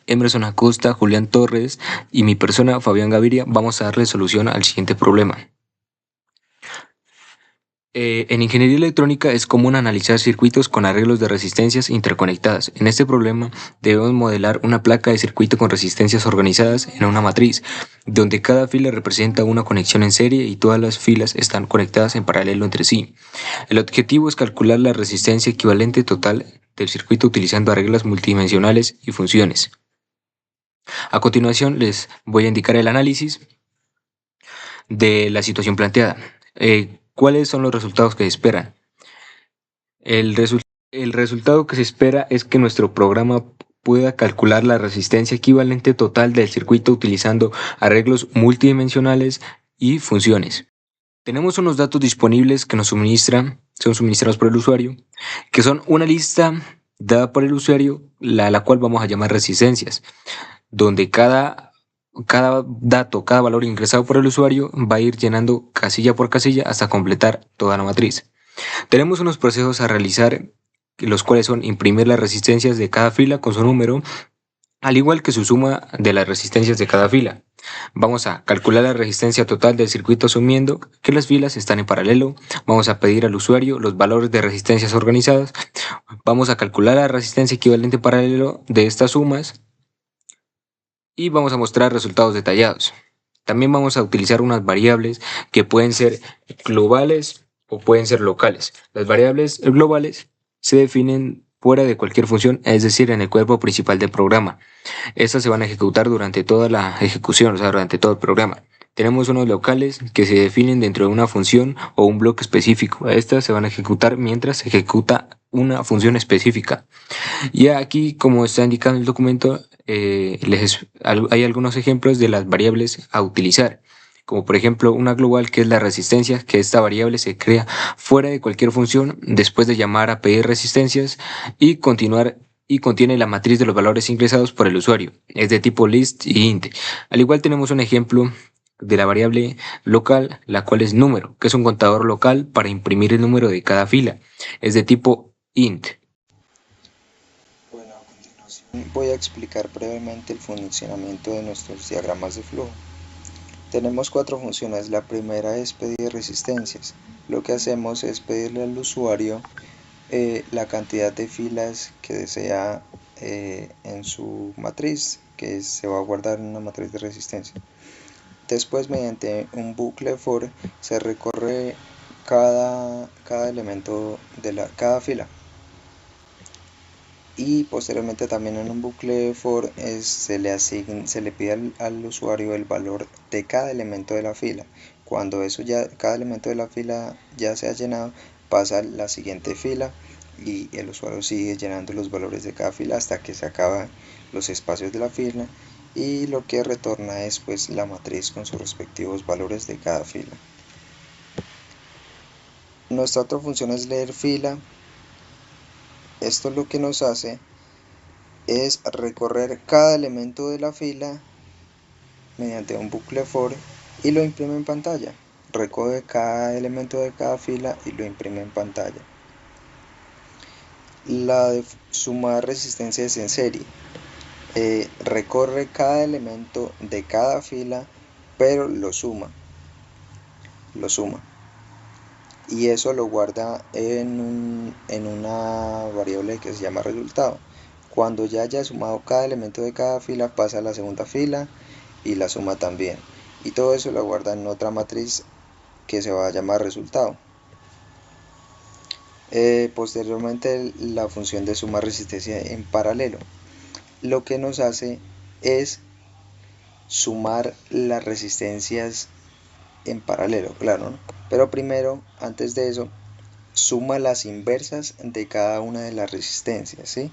Emerson Acosta, Julián Torres y mi persona, Fabián Gaviria, vamos a darle solución al siguiente problema. En ingeniería electrónica es común analizar circuitos con arreglos de resistencias interconectadas. En este problema debemos modelar una placa de circuito con resistencias organizadas en una matriz, donde cada fila representa una conexión en serie y todas las filas están conectadas en paralelo entre sí. El objetivo es calcular la resistencia equivalente total del circuito utilizando arreglos multidimensionales y funciones. A continuación les voy a indicar el análisis de la situación planteada. ¿Cuáles son los resultados que se esperan? El resultado que se espera es que nuestro programa pueda calcular la resistencia equivalente total del circuito utilizando arreglos multidimensionales y funciones. Tenemos unos datos disponibles que son suministrados por el usuario, que son una lista dada por el usuario, la cual vamos a llamar resistencias, donde cada dato, cada valor ingresado por el usuario va a ir llenando casilla por casilla hasta completar toda la matriz. Tenemos unos procesos a realizar, los cuales son imprimir las resistencias de cada fila con su número, al igual que su suma de las resistencias de cada fila. Vamos a calcular la resistencia total del circuito asumiendo que las filas están en paralelo. Vamos a pedir al usuario los valores de resistencias organizadas. Vamos a calcular la resistencia equivalente paralelo de estas sumas y vamos a mostrar resultados detallados. También vamos a utilizar unas variables que pueden ser globales o pueden ser locales. Las variables globales se definen fuera de cualquier función, es decir, en el cuerpo principal del programa. Estas se van a ejecutar durante toda la ejecución, o sea, durante todo el programa. Tenemos unos locales que se definen dentro de una función o un bloque específico. Estas se van a ejecutar mientras se ejecuta una función específica. Y aquí, como está indicado en el documento, hay algunos ejemplos de las variables a utilizar, como por ejemplo una global, que es la resistencia, que esta variable se crea fuera de cualquier función después de llamar a pedir resistencias y contiene la matriz de los valores ingresados por el usuario. Es de tipo list y int. Al igual tenemos un ejemplo de la variable local, la cual es número, que es un contador local para imprimir el número de cada fila. Es de tipo int. Bueno, a continuación voy a explicar brevemente el funcionamiento de nuestros diagramas de flujo. Tenemos 4 funciones. La primera es pedir resistencias. Lo que hacemos es pedirle al usuario la cantidad de filas que desea en su matriz, que se va a guardar en una matriz de resistencia. Después, mediante un bucle for, se recorre cada elemento de cada fila. Y posteriormente también en un bucle for se le pide al usuario el valor de cada elemento de la fila. Cuando cada elemento de la fila ya se ha llenado, pasa a la siguiente fila y el usuario sigue llenando los valores de cada fila hasta que se acaban los espacios de la fila, y lo que retorna es pues la matriz con sus respectivos valores de cada fila. Nuestra otra función es leer fila. Esto lo que nos hace es recorrer cada elemento de la fila mediante un bucle for y lo imprime en pantalla. Recoge cada elemento de cada fila y lo imprime en pantalla. La de sumar resistencias en serie. Recorre cada elemento de cada fila, pero lo suma. Y eso lo guarda en una variable que se llama resultado. Cuando ya haya sumado cada elemento de cada fila, pasa a la segunda fila y la suma también. Y todo eso lo guarda en otra matriz que se va a llamar resultado. Posteriormente, la función de suma resistencia en paralelo. Lo que nos hace es sumar las resistencias en paralelo, claro, ¿no? Pero primero, antes de eso, suma las inversas de cada una de las resistencias, ¿sí?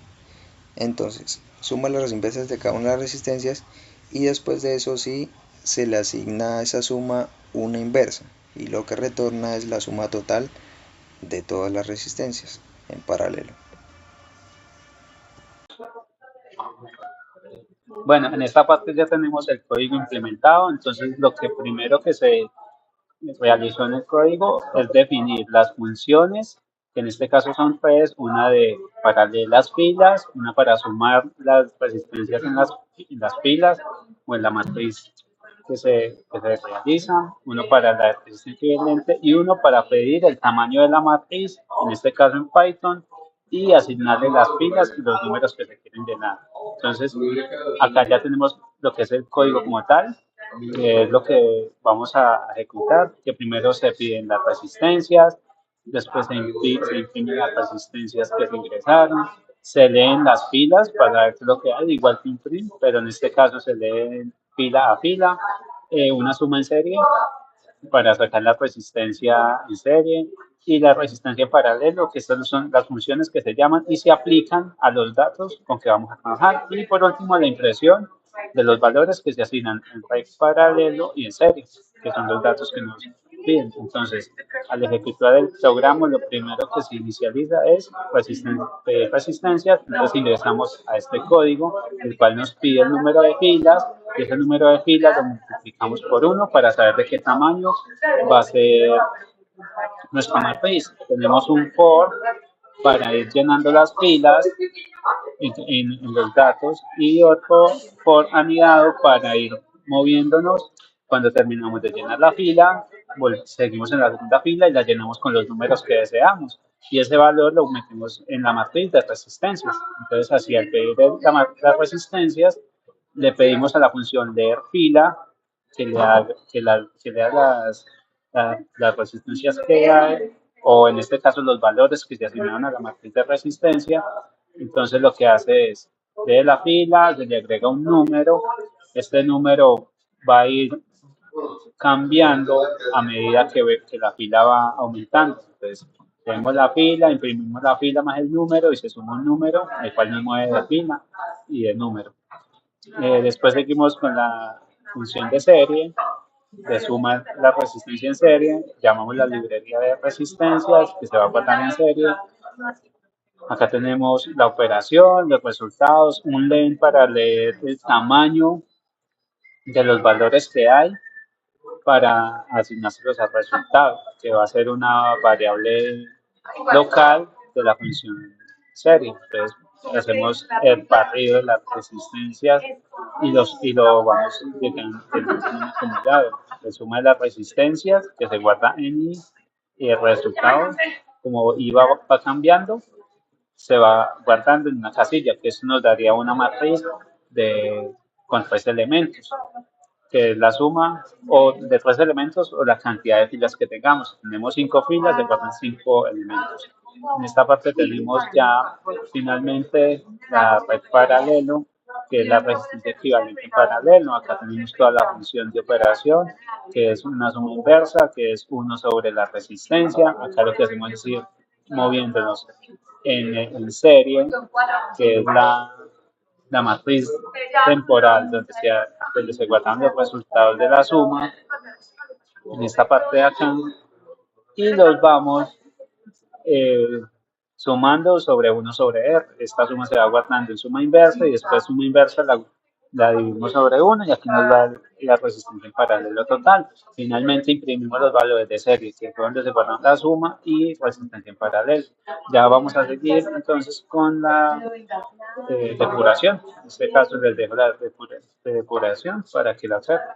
Entonces, suma las inversas de cada una de las resistencias y después de eso sí se le asigna a esa suma una inversa, y lo que retorna es la suma total de todas las resistencias en paralelo. Bueno, en esta parte ya tenemos el código implementado, entonces lo que primero que se realizó en el código es definir las funciones que en este caso son tres, una de paralelas filas, una para sumar las resistencias en las filas o en la matriz que se realiza, uno para la resistencia equivalente y uno para pedir el tamaño de la matriz, en este caso en Python, y asignarle las filas y los números que se quieren llenar. Entonces, acá ya tenemos lo que es el código como tal, que es lo que vamos a ejecutar, que primero se piden las resistencias, después se imprimen las resistencias que se ingresaron, se leen las filas para ver qué es lo que hay, igual que imprint, pero en este caso se leen fila a fila, una suma en serie para sacar la resistencia en serie y la resistencia en paralelo, que estas son las funciones que se llaman y se aplican a los datos con que vamos a trabajar. Y por último, la impresión de los valores que se asignan en red paralelo y en serie, que son los datos que nos piden. Entonces, al ejecutar el programa, lo primero que se inicializa es resistencias. Entonces ingresamos a este código, el cual nos pide el número de filas, y ese número de filas lo multiplicamos por 1 para saber de qué tamaño va a ser nuestra matriz. Tenemos un for para ir llenando las filas en los datos y otro for anidado para ir moviéndonos. Cuando terminamos de llenar la fila, seguimos en la segunda fila y la llenamos con los números que deseamos. Y ese valor lo metemos en la matriz de resistencias. Entonces, así al pedir las resistencias, le pedimos a la función leer fila que le haga las resistencias que hay, o en este caso los valores que se asignaron a la matriz de resistencia. Entonces lo que hace es, lee la fila, se le agrega un número, este número va a ir cambiando a medida que la fila va aumentando. Entonces, tenemos la fila, imprimimos la fila más el número y se suma un número, el cual nos mueve de fila y de número. Después seguimos con la función de serie, de suma la resistencia en serie, llamamos la librería de resistencias que se va a guardar en serie. Acá tenemos la operación, los resultados, un len para leer el tamaño de los valores que hay para asignárselos al resultado, que va a ser una variable local de la función serie. Entonces, hacemos el barrido de las resistencias y lo vamos llegando en un acumulado. Se suma de las resistencias que se guarda en i y el resultado, como i va cambiando, se va guardando en una casilla, que eso nos daría una matriz con tres elementos, que es la suma o de tres elementos o la cantidad de filas que tengamos. Tenemos 5 filas, se guardan 5 elementos. En esta parte tenemos ya finalmente la red paralelo, que es la resistencia equivalente en paralelo. Acá tenemos toda la función de operación, que es una suma inversa, que es 1 sobre la resistencia. Acá lo que hacemos es ir moviéndonos en serie, que es la matriz temporal donde se guardan los resultados de la suma, en esta parte de acá, y los vamos eh, sumando sobre 1 sobre R. Esta suma se va guardando en suma inversa y después suma inversa la dividimos sobre 1 y aquí nos da la resistencia en paralelo total. Finalmente imprimimos los valores de serie, que fue donde se guardan la suma y resistencia en paralelo. Ya vamos a seguir entonces con la depuración. En este caso les dejo la depuración para que la observen.